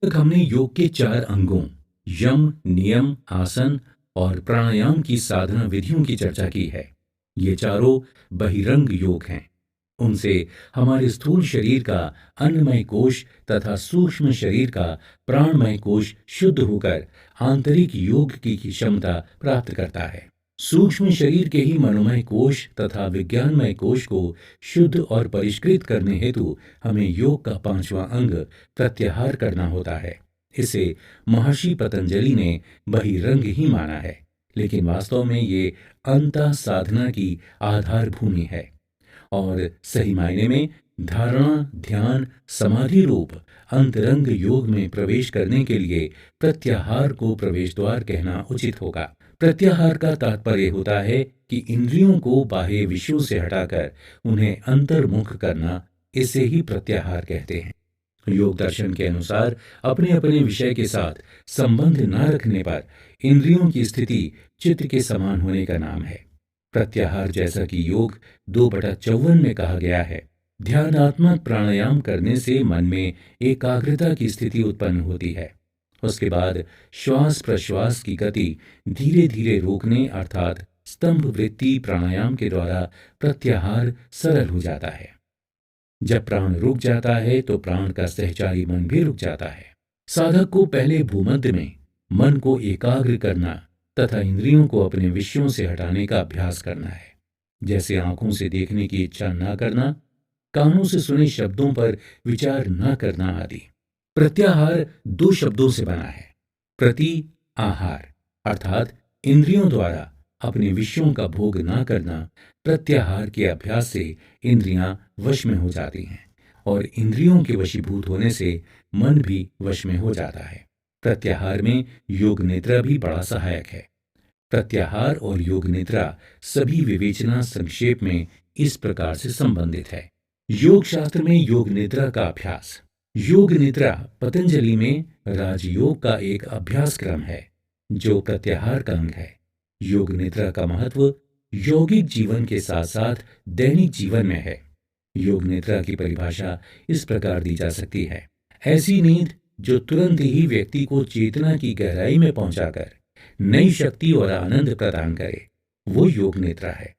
तक हमने योग के 4 अंगों यम, नियम, आसन और प्राणायाम की साधना विधियों की चर्चा की है। ये चारों बहिरंग योग हैं। उनसे हमारे स्थूल शरीर का अन्नमय कोश तथा सूक्ष्म शरीर का प्राणमय कोश शुद्ध होकर आंतरिक योग की क्षमता प्राप्त करता है। सूक्ष्म शरीर के ही मनोमय कोश तथा विज्ञानमय कोश को शुद्ध और परिष्कृत करने हेतु हमें योग का 5वां अंग प्रत्याहार करना होता है। इसे महर्षि पतंजलि ने बहिरंग ही माना है, लेकिन वास्तव में ये अंतः साधना की आधार भूमि है और सही मायने में धारणा, ध्यान, समाधि रूप अंतरंग योग में प्रवेश करने के लिए प्रत्याहार को प्रवेश द्वार कहना उचित होगा। प्रत्याहार का तात्पर्य होता है कि इंद्रियों को बाह्य विषयों से हटाकर उन्हें अंतर्मुख करना। इसे ही प्रत्याहार कहते हैं। योग दर्शन के अनुसार अपने अपने विषय के साथ संबंध न रखने पर इंद्रियों की स्थिति चित्त के समान होने का नाम है। प्रत्याहार जैसा कि योग 2/54 में कहा गया है, ध्यानात्मक प्राणायाम करने से मन में एकाग्रता की स्थिति उत्पन्न होती है। उसके बाद श्वास प्रश्वास की गति धीरे धीरे रोकने अर्थात स्तंभ वृत्ति प्राणायाम के द्वारा प्रत्याहार सरल हो जाता है। जब प्राण रुक जाता है तो प्राण का सहचारी मन भी रुक जाता है। साधक को पहले भूमध्य में मन को एकाग्र करना तथा इंद्रियों को अपने विषयों से हटाने का अभ्यास करना है, जैसे आंखों से देखने की इच्छा न करना, कानों से सुने शब्दों पर विचार न करना आदि। प्रत्याहार 2 शब्दों से बना है। प्रति आहार अर्थात इंद्रियों द्वारा अपने विषयों का भोग न करना। प्रत्याहार के अभ्यास से इंद्रियां वश में हो जाती हैं और इंद्रियों के वशीभूत होने से मन भी वश में हो जाता है। प्रत्याहार में योग निद्रा भी बड़ा सहायक है। प्रत्याहार और योग निद्रा सभी विवेचना संक्षेप में इस प्रकार से संबंधित है। योग शास्त्र में योग निद्रा का अभ्यास। योग निद्रा पतंजलि में राजयोग का एक अभ्यास क्रम है जो प्रत्याहार का अंग है। योग निद्रा का महत्व यौगिक जीवन के साथ साथ दैनिक जीवन में है। योग निद्रा की परिभाषा इस प्रकार दी जा सकती है, ऐसी नींद जो तुरंत ही व्यक्ति को चेतना की गहराई में पहुंचाकर नई शक्ति और आनंद प्रदान करे, वो योग निद्रा है।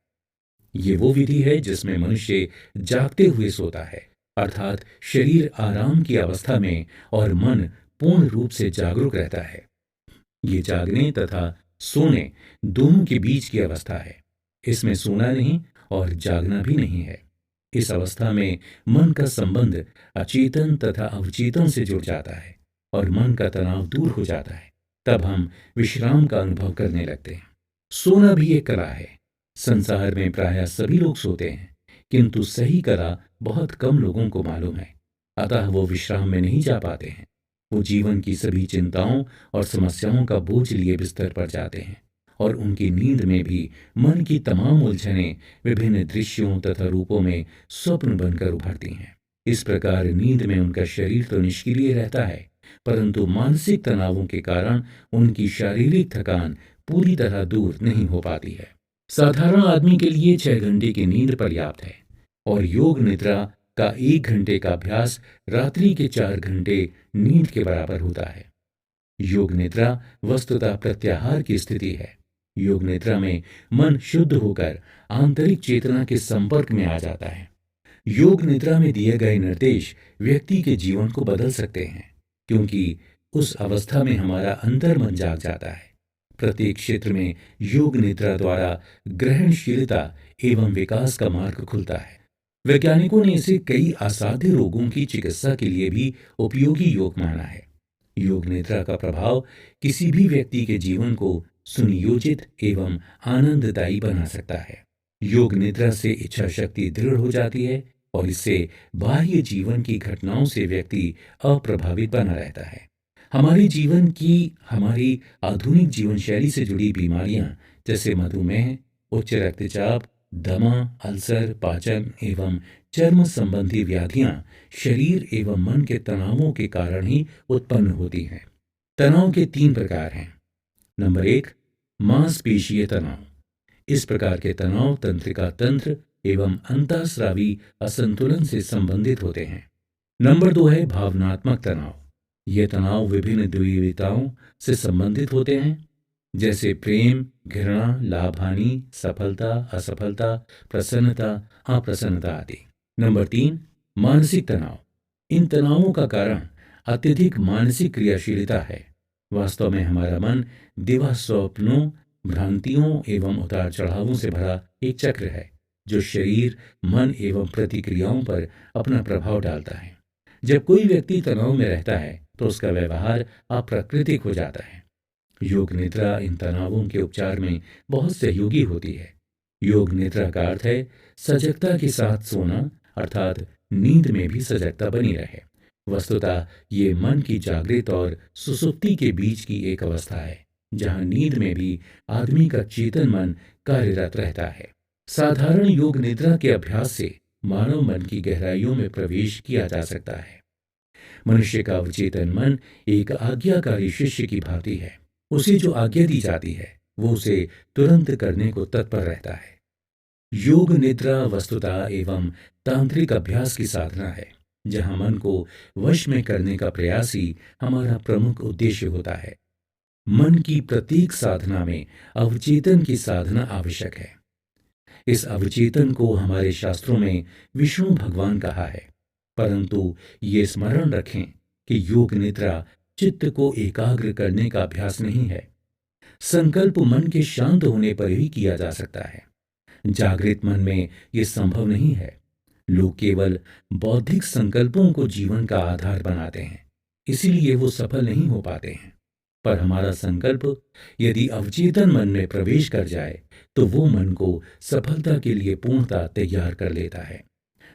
ये वो विधि है जिसमें मनुष्य जागते हुए सोता है, अर्थात शरीर आराम की अवस्था में और मन पूर्ण रूप से जागरूक रहता है। ये जागने तथा सोने दोनों के बीच की अवस्था है। इसमें सोना नहीं और जागना भी नहीं है। इस अवस्था में मन का संबंध अचेतन तथा अवचेतन से जुड़ जाता है और मन का तनाव दूर हो जाता है। तब हम विश्राम का अनुभव करने लगते हैं। सोना भी एक कला है। संसार में प्रायः सभी लोग सोते हैं, किंतु सही कला बहुत कम लोगों को मालूम है। अतः वो विश्राम में नहीं जा पाते हैं। वो जीवन की सभी चिंताओं और समस्याओं का बोझ लिए बिस्तर पर जाते हैं और उनकी नींद में भी मन की तमाम उलझनें विभिन्न दृश्यों तथा रूपों में स्वप्न बनकर उभरती हैं। इस प्रकार नींद में उनका शरीर तो निष्क्रिय रहता है, परंतु मानसिक तनावों के कारण उनकी शारीरिक थकान पूरी तरह दूर नहीं हो पाती है। साधारण आदमी के लिए 6 घंटे की नींद पर्याप्त है और योग निद्रा का 1 घंटे का अभ्यास रात्रि के 4 घंटे नींद के बराबर होता है। योग निद्रा वस्तुतः प्रत्याहार की स्थिति है। योग निद्रा में मन शुद्ध होकर आंतरिक चेतना के संपर्क में आ जाता है। योग निद्रा में दिए गए निर्देश व्यक्ति के जीवन को बदल सकते हैं, क्योंकि उस अवस्था में हमारा अंतर्मन जाग जाता है। प्रत्येक क्षेत्र में योग निद्रा द्वारा ग्रहणशीलता एवं विकास का मार्ग खुलता है। वैज्ञानिकों ने इसे कई असाध्य रोगों की चिकित्सा के लिए भी उपयोगी योग माना है। योग निद्रा का प्रभाव किसी भी व्यक्ति के जीवन को सुनियोजित एवं आनंददायी बना सकता है। योग निद्रा से इच्छा शक्ति दृढ़ हो जाती है और इससे बाह्य जीवन की घटनाओं से व्यक्ति अप्रभावित बना रहता है। हमारी आधुनिक जीवन शैली से जुड़ी बीमारियां जैसे मधुमेह, उच्च रक्तचाप, दमा, अल्सर, पाचन एवं चर्म संबंधी व्याधियां शरीर एवं मन के तनावों के कारण ही उत्पन्न होती हैं। तनाव के 3 प्रकार हैं। नंबर 1, मांसपेशीय तनाव। इस प्रकार के तनाव तंत्रिका तंत्र एवं अंतःस्रावी असंतुलन से संबंधित होते हैं। नंबर 2 है भावनात्मक तनाव। ये तनाव विभिन्न द्विविधताओं से संबंधित होते हैं, जैसे प्रेम, घृणा, लाभ हानि, सफलता, असफलता, प्रसन्नता, अप्रसन्नता आदि। नंबर 3, मानसिक तनाव। इन तनावों का कारण अत्यधिक मानसिक क्रियाशीलता है। वास्तव में हमारा मन दिवा स्वप्नों, भ्रांतियों एवं उतार चढ़ावों से भरा एक चक्र है, जो शरीर, मन एवं प्रतिक्रियाओं पर अपना प्रभाव डालता है। जब कोई व्यक्ति तनाव में रहता है तो उसका व्यवहार अप्राकृतिक हो जाता है। योग निद्रा इन तनावों के उपचार में बहुत सहयोगी होती है। योग निद्रा का अर्थ है सजगता के साथ सोना, अर्थात नींद में भी सजगता बनी रहे। वस्तुतः ये मन की जागृत और सुसुप्ति के बीच की एक अवस्था है, जहाँ नींद में भी आदमी का चेतन मन कार्यरत रहता है। साधारण योग निद्रा के अभ्यास से मानव मन की गहराइयों में प्रवेश किया जा सकता है। मनुष्य का अवचेतन मन एक आज्ञाकारी शिष्य की भांति है। उसे जो आज्ञा दी जाती है वो उसे तुरंत करने को तत्पर रहता है। योग निद्रा वस्तुतः एवं तांत्रिक अभ्यास की साधना है, जहां मन को वश में करने का प्रयास ही हमारा प्रमुख उद्देश्य होता है। मन की प्रत्येक साधना में अवचेतन की साधना आवश्यक है। इस अवचेतन को हमारे शास्त्रों में विष्णु भगवान कहा है, परंतु ये स्मरण रखें कि योग निद्रा चित्त को एकाग्र करने का अभ्यास नहीं है। संकल्प मन के शांत होने पर ही किया जा सकता है। जागृत मन में यह संभव नहीं है। लोग केवल बौद्धिक संकल्पों को जीवन का आधार बनाते हैं, इसीलिए वो सफल नहीं हो पाते हैं। पर हमारा संकल्प यदि अवचेतन मन में प्रवेश कर जाए तो वो मन को सफलता के लिए पूर्णतः तैयार कर लेता है।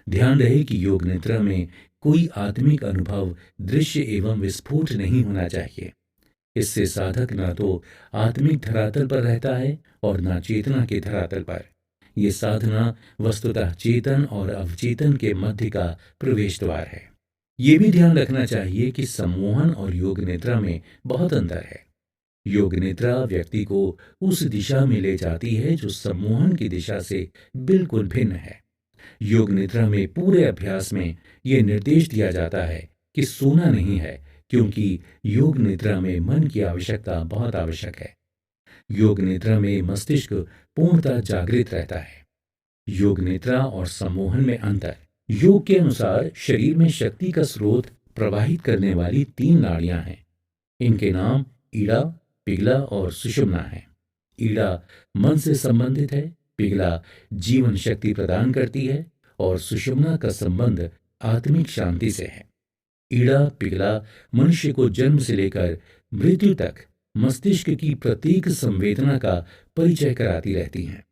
ध्यान रहे कि योग निद्रा में कोई आत्मिक अनुभव, दृश्य एवं विस्फोट नहीं होना चाहिए। इससे साधक न तो आत्मिक धरातल पर रहता है और न चेतना के धरातल पर। ये साधना वस्तुतः चेतन और अवचेतन के मध्य का प्रवेश द्वार है। ये भी ध्यान रखना चाहिए कि सम्मोहन और योग निद्रा में बहुत अंतर है। योग निद्रा व्यक्ति को उस दिशा में ले जाती है जो सम्मोहन की दिशा से बिल्कुल भिन्न है। योग निद्रा में पूरे अभ्यास में यह निर्देश दिया जाता है कि सोना नहीं है, क्योंकि योग निद्रा में मन की आवश्यकता बहुत आवश्यक है। योग निद्रा में मस्तिष्क पूर्णतः जागृत रहता है। योग निद्रा और सम्मोहन में अंतर। योग के अनुसार शरीर में शक्ति का स्रोत प्रवाहित करने वाली 3 नाड़ियां हैं। इनके नाम ईड़ा, पिगला और सुषुम्ना है। ईड़ा मन से संबंधित है, पिगला जीवन शक्ति प्रदान करती है और सुषुम्ना का संबंध आत्मिक शांति से है। ईड़ा पिगला मनुष्य को जन्म से लेकर मृत्यु तक मस्तिष्क की प्रत्येक संवेदना का परिचय कराती रहती हैं।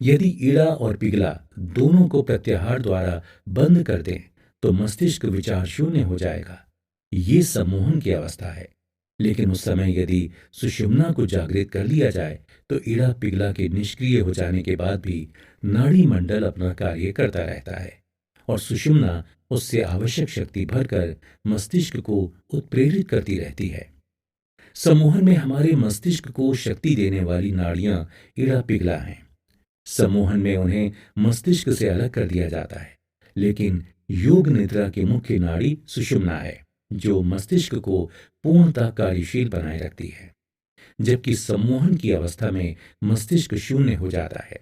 यदि ईड़ा और पिगला दोनों को प्रत्याहार द्वारा बंद कर दें तो मस्तिष्क विचार शून्य हो जाएगा। ये सम्मोहन की अवस्था है। लेकिन उस समय यदि सुषुम्ना को जागृत कर लिया जाए तो ईड़ा पिगला के निष्क्रिय हो जाने के बाद भी नाड़ी मंडल अपना कार्य करता रहता है और सुषुम्ना उससे आवश्यक शक्ति भरकर मस्तिष्क को उत्प्रेरित करती रहती है। सम्मोहन में हमारे मस्तिष्क को शक्ति देने वाली नाड़ियां ईड़ा पिगला हैं। सम्मोहन में उन्हें मस्तिष्क से अलग कर दिया जाता है, लेकिन योग निद्रा की मुख्य नाड़ी सुषुम्ना है, जो मस्तिष्क को पूर्णतः कार्यशील बनाए रखती है। जबकि सम्मोहन की अवस्था में मस्तिष्क शून्य हो जाता है।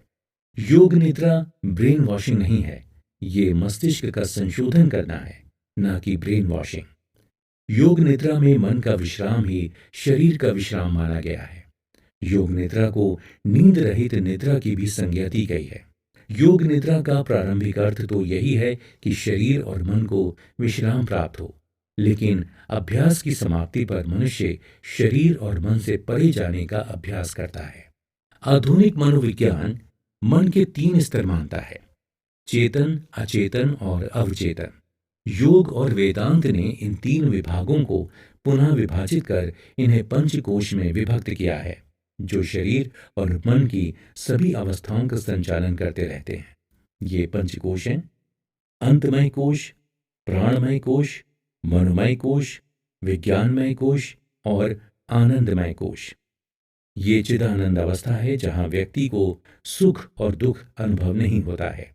योग निद्रा ब्रेन वॉशिंग नहीं है, ये मस्तिष्क का संशोधन करना है, न कि ब्रेन वॉशिंग। योग निद्रा में मन का विश्राम ही शरीर का विश्राम माना गया है। योग निद्रा को नींद रहित निद्रा की भी संज्ञा दी गई है। योग निद्रा का प्रारंभिक अर्थ तो यही है कि शरीर और मन को विश्राम प्राप्त हो, लेकिन अभ्यास की समाप्ति पर मनुष्य शरीर और मन से परे जाने का अभ्यास करता है। आधुनिक मनोविज्ञान मन के 3 स्तर मानता है: चेतन, अचेतन और अवचेतन। योग और वेदांत ने इन 3 विभागों को पुनः विभाजित कर इन्हें पंचकोश में विभक्त किया है, जो शरीर और मन की सभी अवस्थाओं का संचालन करते रहते हैं। ये पंचकोश हैं: अंतमय कोश, प्राणमय कोश, मनोमय कोश, विज्ञानमय कोश और आनंदमय कोश। ये चिदानंद अवस्था है जहां व्यक्ति को सुख और दुख अनुभव नहीं होता है।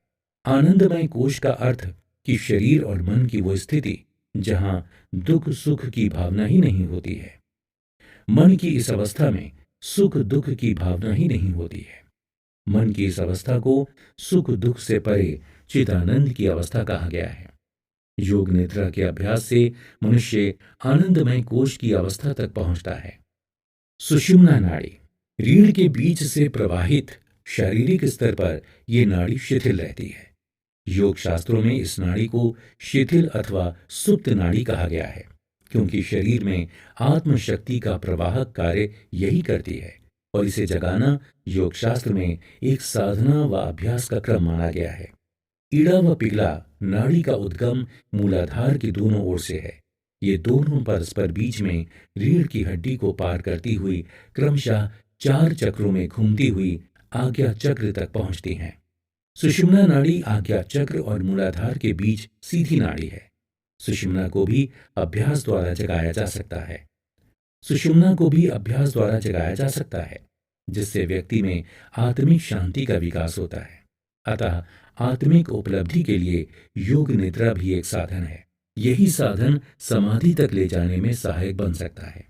आनंदमय कोश का अर्थ कि शरीर और मन की वो स्थिति जहां दुख सुख की भावना ही नहीं होती है। मन की इस अवस्था में सुख दुख की भावना ही नहीं होती है। मन की इस अवस्था को सुख दुख से परे चिदानंद की अवस्था कहा गया है। योग निद्रा के अभ्यास से मनुष्य आनंदमय कोश की अवस्था तक पहुंचता है। सुषुम्ना नाड़ी, रीढ़ के बीच से प्रवाहित शारीरिक स्तर पर यह नाड़ी शिथिल रहती है। योग शास्त्रों में इस नाड़ी को शिथिल अथवा सुप्त नाड़ी कहा गया है, क्योंकि शरीर में आत्मशक्ति का प्रवाहक कार्य यही करती है और इसे जगाना योग शास्त्र में एक साधना व अभ्यास का क्रम माना गया है। ईड़ा व पिघला नाड़ी का उद्गम मूलाधार की दोनों ओर से है। ये दोनों परस्पर बीच में रीढ़ की हड्डी को पार करती हुई क्रमशः 4 चक्रों में घूमती हुई आज्ञा चक्र तक पहुंचती हैं। सुषुम्ना नाड़ी आज्ञा चक्र और मूलाधार के बीच सीधी नाड़ी है। सुषुम्ना को भी अभ्यास द्वारा जगाया जा सकता है। सुषुम्ना को भी अभ्यास द्वारा जगाया जा सकता है, जिससे व्यक्ति में आत्मिक शांति का विकास होता है। अतः आत्मिक उपलब्धि के लिए योग निद्रा भी एक साधन है। यही साधन समाधि तक ले जाने में सहायक बन सकता है।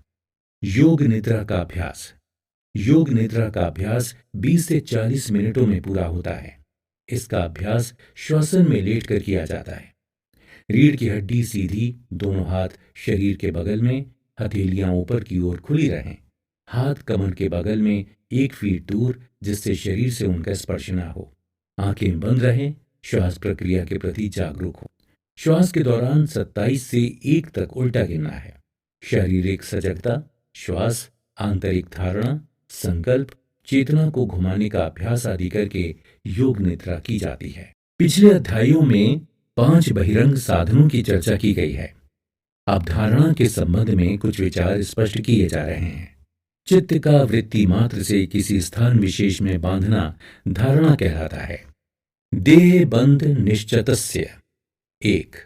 योग निद्रा का अभ्यास, योग निद्रा का अभ्यास 20 से 40 मिनटों में पूरा होता है। इसका अभ्यास श्वसन में लेटकर किया जाता है। रीढ़ की हड्डी सीधी, दोनों हाथ शरीर के बगल में, हथेलियां ऊपर की ओर खुली रहें। हाथ कमर के बगल में 1 फीट दूर, जिससे शरीर से उनका स्पर्श न हो। आंखें बंद रहें। श्वास प्रक्रिया के प्रति जागरूक हो। श्वास के दौरान 27 से 1 तक उल्टा गिनना है। शारीरिक सजगता, श्वास, आंतरिक धारणा, संकल्प, चेतना को घुमाने का अभ्यास आदि करके योग निद्रा की जाती है। पिछले अध्यायों में 5 बहिरंग साधनों की चर्चा की गई है। अब धारणा के संबंध में कुछ विचार स्पष्ट किए जा रहे हैं। चित्त का वृत्ति मात्र से किसी स्थान विशेष में बांधना धारणा कहलाता है। देह बंध निश्चतस्य। 1.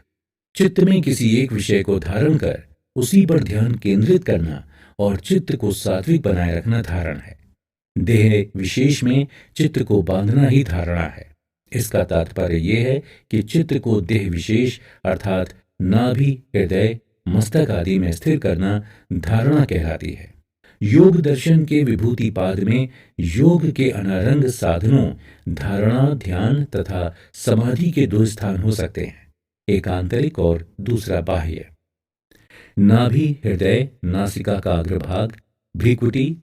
चित्त में किसी एक विषय को धारण कर उसी पर ध्यान केंद्रित करना और चित्त को सात्विक बनाए रखना धारण है। देह विशेष में चित्त को बांधना ही धारणा है। इसका तात्पर्य यह है कि चित्त को देह विशेष अर्थात नाभि, हृदय, मस्तक आदि में स्थिर करना धारणा कहलाती है। योग दर्शन के विभूति पाद में योग के अनारंग साधनों धारणा, ध्यान तथा समाधि के 2 स्थान हो सकते हैं, एक आंतरिक और दूसरा बाह्य। नाभि, हृदय, नासिका का अग्रभाग, भ्रिकुटी,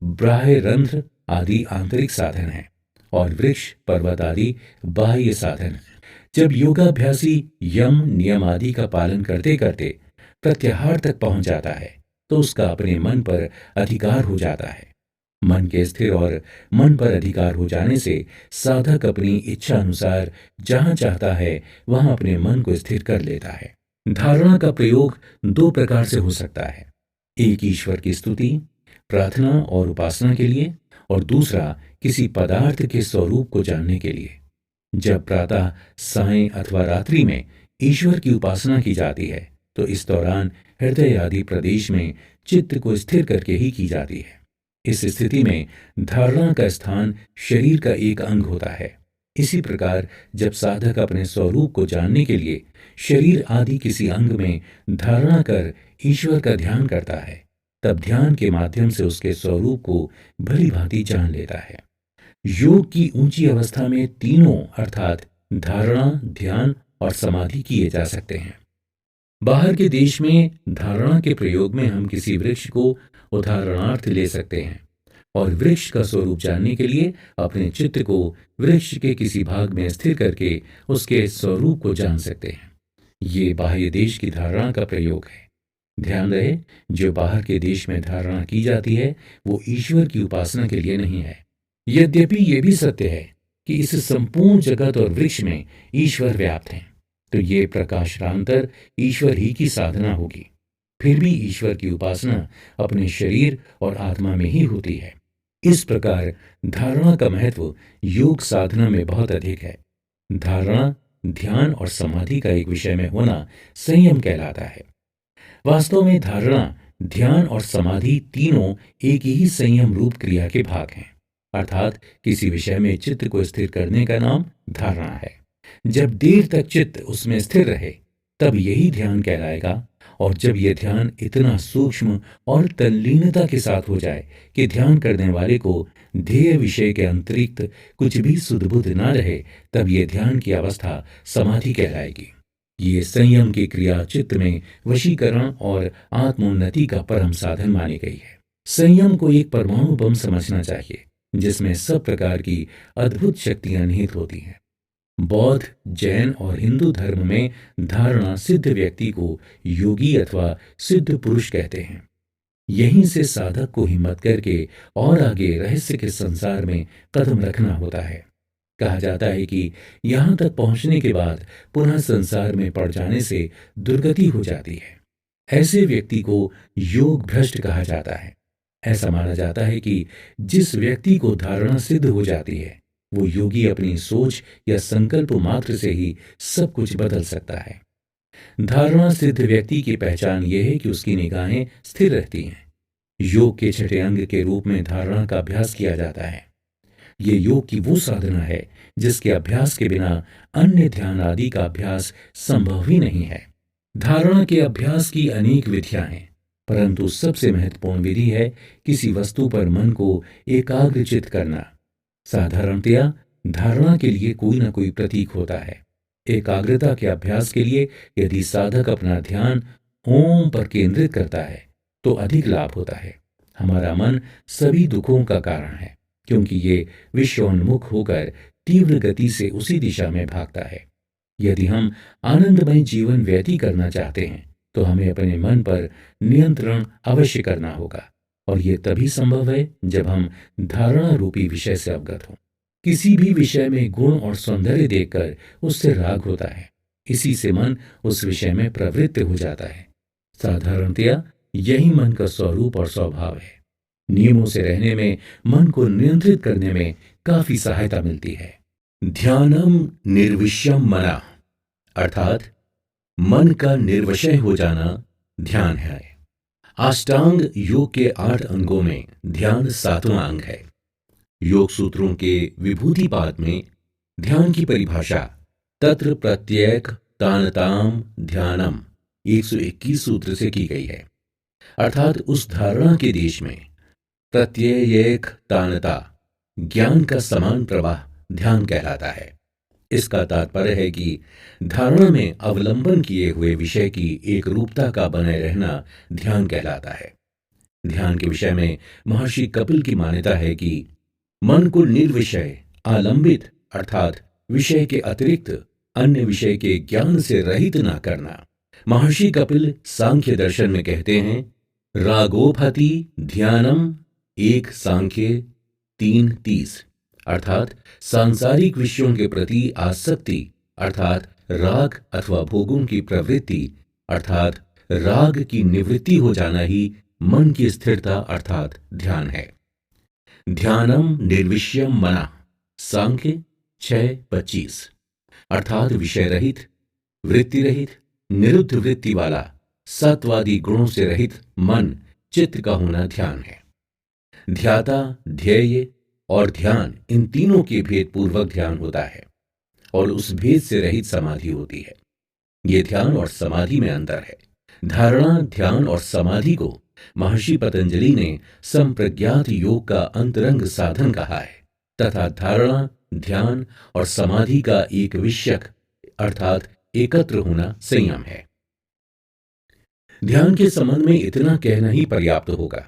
बाह्य रंध्र आदि आंतरिक साधन हैं और वृक्ष, पर्वत आदि बाह्य साधन। जब योगाभ्यासी यम नियम आदि का पालन करते करते प्रत्याहार तक पहुंच जाता है तो उसका अपने मन पर अधिकार हो जाता है। मन के स्थिर और मन पर अधिकार हो जाने से साधक अपनी इच्छा अनुसार जहां चाहता है वहां अपने मन को स्थिर कर लेता है। धारणा का प्रयोग 2 प्रकार से हो सकता है। एक ईश्वर की स्तुति, प्रार्थना और उपासना के लिए, और दूसरा किसी पदार्थ के स्वरूप को जानने के लिए। जब प्रातः, सायं अथवा रात्रि में ईश्वर की उपासना की जाती है तो इस दौरान हृदय आदि प्रदेश में चित्त को स्थिर करके ही की जाती है। इस स्थिति में धारणा का स्थान शरीर का एक अंग होता है। इसी प्रकार जब साधक अपने स्वरूप को जानने के लिए शरीर आदि किसी अंग में धारणा कर ईश्वर का ध्यान करता है, तब ध्यान के माध्यम से उसके स्वरूप को भली भांति जान लेता है। योग की ऊंची अवस्था में तीनों अर्थात धारणा, ध्यान और समाधि किए जा सकते हैं। बाहर के देश में धारणा के प्रयोग में हम किसी वृक्ष को उदाहरणार्थ ले सकते हैं और वृक्ष का स्वरूप जानने के लिए अपने चित्त को वृक्ष के किसी भाग में स्थिर करके उसके स्वरूप को जान सकते हैं। ये बाह्य देश की धारणा का प्रयोग है। ध्यान रहे, जो बाहर के देश में धारणा की जाती है वो ईश्वर की उपासना के लिए नहीं है। यद्यपि ये भी सत्य है कि इस संपूर्ण जगत और वृक्ष में ईश्वर व्याप्त हैं, तो ये प्रकाशरांतर ईश्वर ही की साधना होगी। फिर भी ईश्वर की उपासना अपने शरीर और आत्मा में ही होती है। इस प्रकार धारणा का महत्व योग साधना में बहुत अधिक है। धारणा, ध्यान और समाधि का एक विषय में होना संयम कहलाता है। वास्तव में धारणा, ध्यान और समाधि तीनों एक ही संयम रूप क्रिया के भाग हैं, अर्थात किसी विषय में चित्त को स्थिर करने का नाम धारणा है। जब देर तक चित्त उसमें स्थिर रहे तब यही ध्यान कहलाएगा। और जब यह ध्यान इतना सूक्ष्म और तल्लीनता के साथ हो जाए कि ध्यान करने वाले को ध्येय विषय के अतिरिक्त कुछ भी सुध-बुध ना रहे, तब यह ध्यान की अवस्था समाधि कहलाएगी। ये संयम की क्रिया चित्त में वशीकरण और आत्मोन्नति का परम साधन मानी गई है। संयम को एक परमाणु बम समझना चाहिए, जिसमें सब प्रकार की अद्भुत शक्तियां निहित होती हैं। बौद्ध, जैन और हिंदू धर्म में धारणा सिद्ध व्यक्ति को योगी अथवा सिद्ध पुरुष कहते हैं। यहीं से साधक को हिम्मत करके और आगे रहस्य के संसार में कदम रखना होता है। कहा जाता है कि यहाँ तक पहुँचने के बाद पुनः संसार में पड़ जाने से दुर्गति हो जाती है। ऐसे व्यक्ति को योग भ्रष्ट कहा जाता है। ऐसा माना जाता है कि जिस व्यक्ति को धारणा सिद्ध हो जाती है, वो योगी अपनी सोच या संकल्प मात्र से ही सब कुछ बदल सकता है। धारणा सिद्ध व्यक्ति की पहचान यह है कि उसकी निगाहें स्थिर रहती हैं। योग के छठे अंग के रूप में धारणा का अभ्यास किया जाता है। ये योग की वो साधना है जिसके अभ्यास के बिना अन्य ध्यान आदि का अभ्यास संभव ही नहीं है। धारणा के अभ्यास की अनेक विधियां हैं, परंतु सबसे महत्वपूर्ण विधि है किसी वस्तु पर मन को एकाग्रचित करना। साधारणतया धारणा के लिए कोई ना कोई प्रतीक होता है। एकाग्रता के अभ्यास के लिए यदि साधक अपना ध्यान ओम पर केंद्रित करता है तो अधिक लाभ होता है। हमारा मन सभी दुखों का कारण है, क्योंकि ये विषयोन्मुख होकर तीव्र गति से उसी दिशा में भागता है। यदि हम आनंदमय जीवन व्यतीत करना चाहते हैं तो हमें अपने मन पर नियंत्रण अवश्य करना होगा, और ये तभी संभव है जब हम धारणा रूपी विषय से अवगत हों। किसी भी विषय में गुण और सौंदर्य देखकर उससे राग होता है। इसी से मन उस विषय में प्रवृत्त हो जाता है। साधारणतया यही मन का स्वरूप और स्वभाव है। नियमों से रहने में, मन को नियंत्रित करने में काफी सहायता मिलती है। ध्यानम निर्विष्यम मना, अर्थात मन का निर्विषय हो जाना ध्यान है। अष्टांग योग के 8 अंगों में ध्यान 7वां अंग है। योग सूत्रों के विभूतिपाद में ध्यान की परिभाषा तत्र प्रत्येक तानताम ध्यानम 121 सूत्र से की गई है। अर्थात उस धारणा के देश में प्रत्येक तानता, ज्ञान का समान प्रवाह ध्यान कहलाता है। इसका तात्पर्य है कि धारणा में अवलंबन किए हुए विषय की एक रूपता का बने रहना ध्यान कहलाता है। ध्यान के विषय में महर्षि कपिल की मान्यता है कि मन को निर्विषय, आलंबित अर्थात विषय के अतिरिक्त अन्य विषय के ज्ञान से रहित ना करना। महर्षि कपिल सांख्य दर्शन में कहते हैं, रागोपहति ध्यानम 1 सांख्य 3:30, अर्थात सांसारिक विषयों के प्रति आसक्ति अर्थात राग अथवा भोगों की प्रवृत्ति अर्थात राग की निवृत्ति हो जाना ही मन की स्थिरता अर्थात ध्यान है। ध्यानम निर्विषयम मना, सांख्य 6:25, अर्थात विषय रहित, वृत्ति रहित, निरुद्ध वृत्ति वाला, सत्वादी गुणों से रहित मन चित्त का होना ध्यान है। ध्याता, ध्येय और ध्यान, इन तीनों के भेद पूर्वक ध्यान होता है और उस भेद से रहित समाधि होती है। ये ध्यान और समाधि में अंतर है। धारणा, ध्यान और समाधि को महर्षि पतंजलि ने संप्रज्ञात योग का अंतरंग साधन कहा है, तथा धारणा, ध्यान और समाधि का एक विषयक अर्थात एकत्र होना संयम है। ध्यान के संबंध में इतना कहना ही पर्याप्त होगा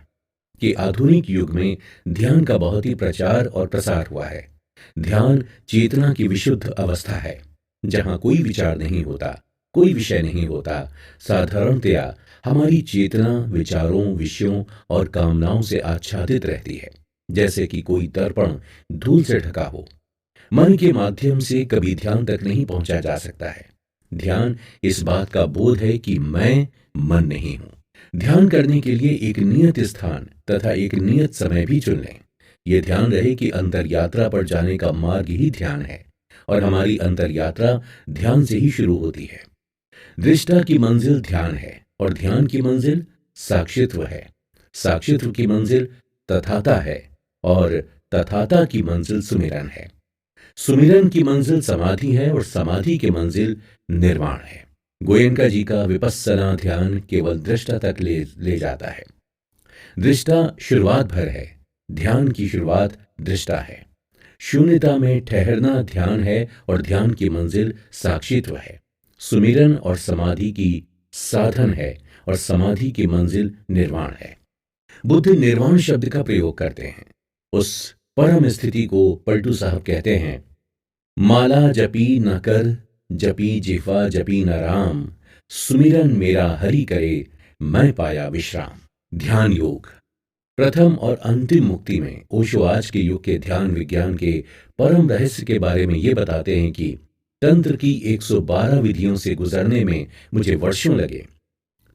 कि आधुनिक युग में ध्यान का बहुत ही प्रचार और प्रसार हुआ है। ध्यान चेतना की विशुद्ध अवस्था है, जहां कोई विचार नहीं होता, कोई विषय नहीं होता। साधारणतया हमारी चेतना विचारों, विषयों और कामनाओं से आच्छादित रहती है, जैसे कि कोई दर्पण धूल से ढका हो। मन के माध्यम से कभी ध्यान तक नहीं पहुंचा जा सकता है। ध्यान इस बात का बोध है कि मैं मन नहीं हूं। ध्यान करने के लिए एक नियत स्थान तथा एक नियत समय भी चुन लें। यह ध्यान रहे कि अंतर यात्रा पर जाने का मार्ग ही ध्यान है और हमारी अंतर यात्रा ध्यान से ही शुरू होती है। दृष्टा की मंजिल ध्यान है और ध्यान की मंजिल साक्षित्व है। साक्षित्व की मंजिल तथाता है और तथाता की मंजिल सुमिरन है। सुमिरन की मंजिल समाधि है और समाधि की मंजिल निर्वाण है। गोयनका जी का विपस्सना ध्यान केवल दृष्टा तक ले जाता है। दृष्टा शुरुआत भर है, ध्यान की शुरुआत दृष्टा है। शून्यता में ठहरना ध्यान है और ध्यान की मंजिल साक्षित्व है। सुमिरन और समाधि की साधन है और समाधि की मंजिल निर्वाण है। बुद्ध निर्वाण शब्द का प्रयोग करते हैं। उस परम स्थिति को पलटू साहब कहते हैं, माला जपी न कर, जपी जिह्वा जपी न राम, सुमिरन मेरा हरि करे, मैं पाया विश्राम। ध्यान योग। प्रथम और अंतिम मुक्ति में ओशो आज के युग के ध्यान विज्ञान के परम रहस्य के बारे में ये बताते हैं कि तंत्र की 112 विधियों से गुजरने में मुझे वर्षों लगे,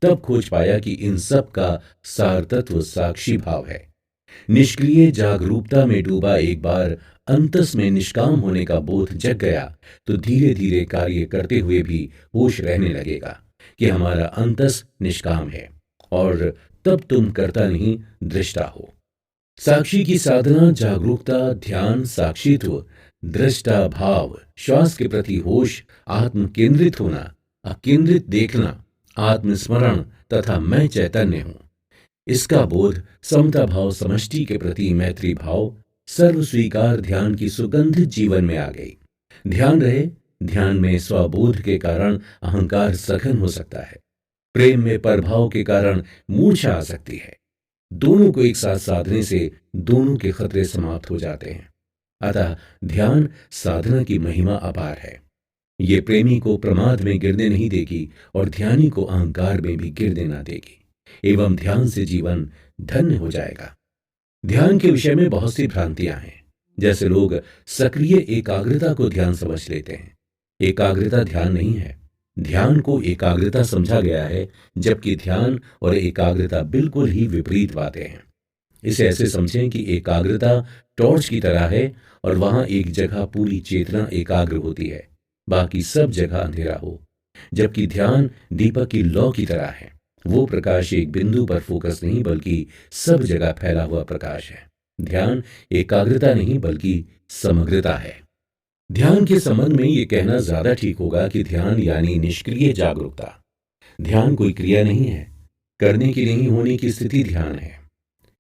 तब खोज पाया कि इन सब का सार तत्व साक्षी भाव है। निष्क्रिय जागरूकता में डूबा एक बार अंतस में निष्काम होने का बोध जग गया तो धीरे धीरे कार्य करते हुए भी होश रहने लगेगा कि हमारा अंतस निष्काम है, और तब तुम कर्ता नहीं दृष्टा हो। साक्षी की साधना जागरूकता, ध्यान, साक्षित्व, दृष्टा भाव, श्वास के प्रति होश, आत्म केंद्रित होना, अकेंद्रित देखना, आत्मस्मरण तथा मैं चैतन्य हूं, इसका बोध, समता भाव, समष्टि के प्रति मैत्री भाव, सर्व स्वीकार ध्यान की सुगंधित जीवन में आ गई। ध्यान रहे, ध्यान में स्वबोध के कारण अहंकार सघन हो सकता है, प्रेम में प्रभाव के कारण मूर्छा आ सकती है। दोनों को एक साथ साधने से दोनों के खतरे समाप्त हो जाते हैं। अतः ध्यान साधना की महिमा अपार है। ये प्रेमी को प्रमाद में गिरने नहीं देगी और ध्यानी को अहंकार में भी गिरने ना देगी, एवं ध्यान से जीवन धन्य हो जाएगा। ध्यान के विषय में बहुत सी भ्रांतियां हैं। जैसे लोग सक्रिय एकाग्रता को ध्यान समझ लेते हैं। एकाग्रता ध्यान नहीं है। ध्यान को एकाग्रता समझा गया है, जबकि ध्यान और एकाग्रता बिल्कुल ही विपरीत बातें हैं। इसे ऐसे समझें कि एकाग्रता टॉर्च की तरह है और वहां एक जगह पूरी चेतना एकाग्र होती है, बाकी सब जगह अंधेरा हो, जबकि ध्यान दीपक की लौ की तरह है। वो प्रकाश एक बिंदु पर फोकस नहीं बल्कि सब जगह फैला हुआ प्रकाश है। ध्यान एकाग्रता नहीं बल्कि समग्रता है। ध्यान के संबंध में ये कहना ज्यादा ठीक होगा कि ध्यान यानी निष्क्रिय जागरूकता। ध्यान कोई क्रिया नहीं है, करने की नहीं होने की स्थिति ध्यान है।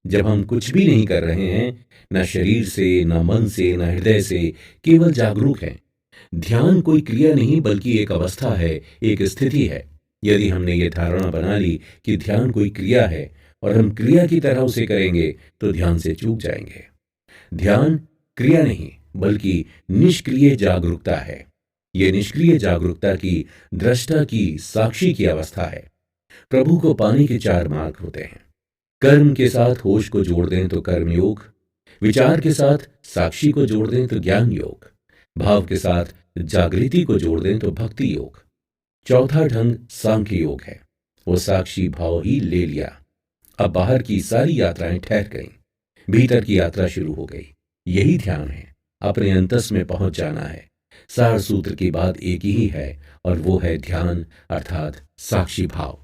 जब हम कुछ भी नहीं कर रहे हैं, न शरीर से, न मन से, न हृदय से, केवल जागरूक हैं। ध्यान कोई क्रिया नहीं बल्कि एक अवस्था है, एक स्थिति है। यदि हमने ये धारणा बना ली कि ध्यान कोई क्रिया है और हम क्रिया की तरह उसे करेंगे तो ध्यान से चूक जाएंगे। ध्यान क्रिया नहीं बल्कि निष्क्रिय जागरूकता है। यह निष्क्रिय जागरूकता की, दृष्टा की, साक्षी की अवस्था है। प्रभु को पाने के 4 मार्ग होते हैं। कर्म के साथ होश को जोड़ दें तो कर्म योग, विचार के साथ साक्षी को जोड़ दें तो ज्ञान योग, भाव के साथ जागृति को जोड़ दें तो भक्ति योग। चौथा ढंग सांख्य योग है। वो साक्षी भाव ही ले लिया। अब बाहर की सारी यात्राएं ठहर गईं, भीतर की यात्रा शुरू हो गई। यही ध्यान है, अपने अंतस में पहुंच जाना है। सार सूत्र की बात एक ही है और वो है ध्यान अर्थात साक्षी भाव।